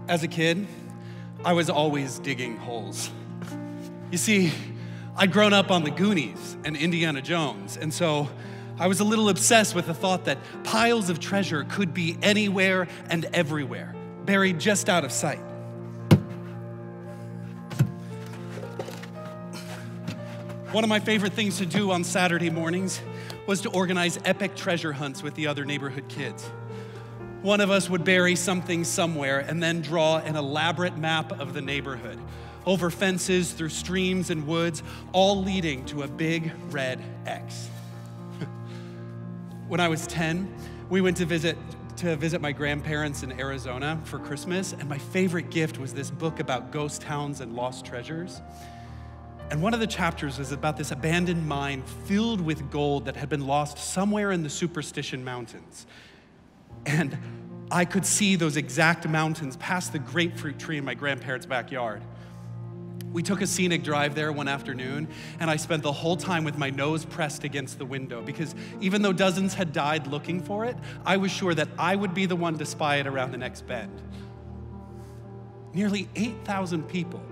As a kid, I was always digging holes. You see, I'd grown up on the Goonies and Indiana Jones, and so I was a little obsessed with the thought that piles of treasure could be anywhere and everywhere, buried just out of sight. One of my favorite things to do on Saturday mornings was to organize epic treasure hunts with the other neighborhood kids. One of us would bury something somewhere and then draw an elaborate map of the neighborhood, over fences, through streams and woods, all leading to a big red X. When I was 10, we went to visit my grandparents in Arizona for Christmas, and my favorite gift was this book about ghost towns and lost treasures. And one of the chapters was about this abandoned mine filled with gold that had been lost somewhere in the Superstition Mountains. And I could see those exact mountains past the grapefruit tree in my grandparents' backyard. We took a scenic drive there one afternoon, and I spent the whole time with my nose pressed against the window because even though dozens had died looking for it, I was sure that I would be the one to spy it around the next bend. Nearly 8,000 people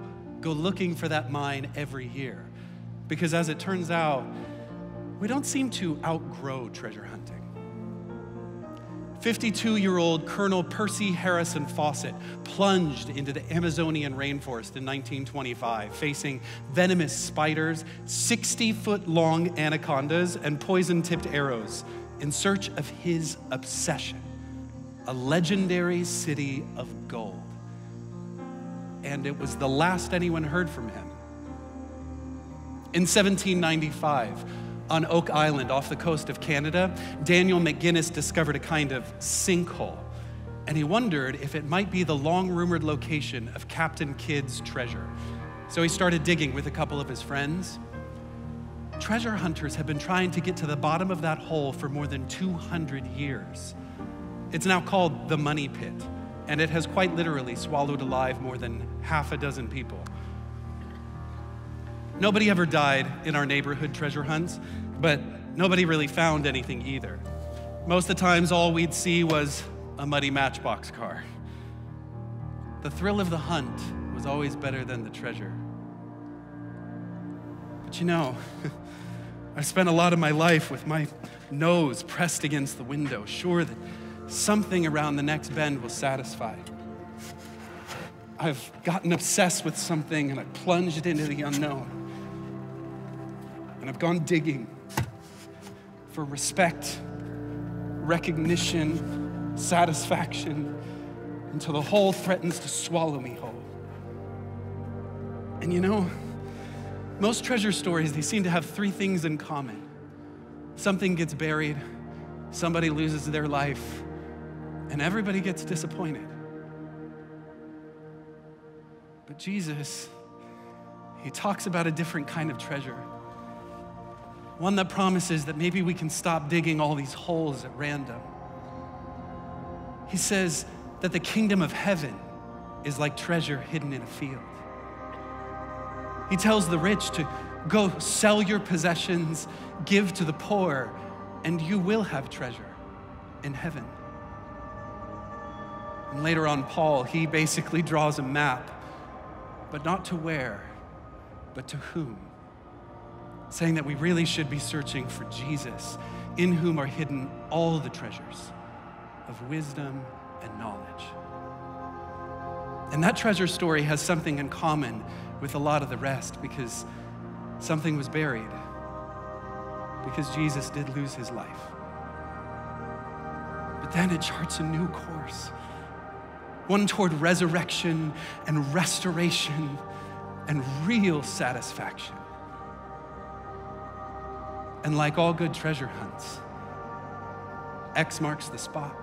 go looking for that mine every year because, as it turns out, we don't seem to outgrow treasure hunting. 52-year-old Colonel Percy Harrison Fawcett plunged into the Amazonian rainforest in 1925, facing venomous spiders, 60-foot-long anacondas, and poison-tipped arrows in search of his obsession, a legendary city of gold. And it was the last anyone heard from him. In 1795, on Oak Island off the coast of Canada, Daniel McGinnis discovered a kind of sinkhole, and he wondered if it might be the long-rumored location of Captain Kidd's treasure. So he started digging with a couple of his friends. Treasure hunters have been trying to get to the bottom of that hole for more than 200 years. It's now called the Money Pit, and it has quite literally swallowed alive more than half a dozen people. Nobody ever died in our neighborhood treasure hunts, but nobody really found anything either. Most of the times, all we'd see was a muddy Matchbox car. The thrill of the hunt was always better than the treasure. But you know, I've spent a lot of my life with my nose pressed against the window, sure that something around the next bend will satisfy. I've gotten obsessed with something and I plunged into the unknown. And I've gone digging for respect, recognition, satisfaction, until the hole threatens to swallow me whole. And you know, most treasure stories, they seem to have three things in common. Something gets buried, somebody loses their life, and everybody gets disappointed. But Jesus, he talks about a different kind of treasure. One that promises that maybe we can stop digging all these holes at random. He says that the kingdom of heaven is like treasure hidden in a field. He tells the rich to go sell your possessions, give to the poor, and you will have treasure in heaven. And later on, Paul, he basically draws a map, but not to where, but to whom. Saying that we really should be searching for Jesus, in whom are hidden all the treasures of wisdom and knowledge. And that treasure story has something in common with a lot of the rest, because something was buried, because Jesus did lose his life. But then it charts a new course, one toward resurrection and restoration and real satisfaction. And like all good treasure hunts, X marks the spot.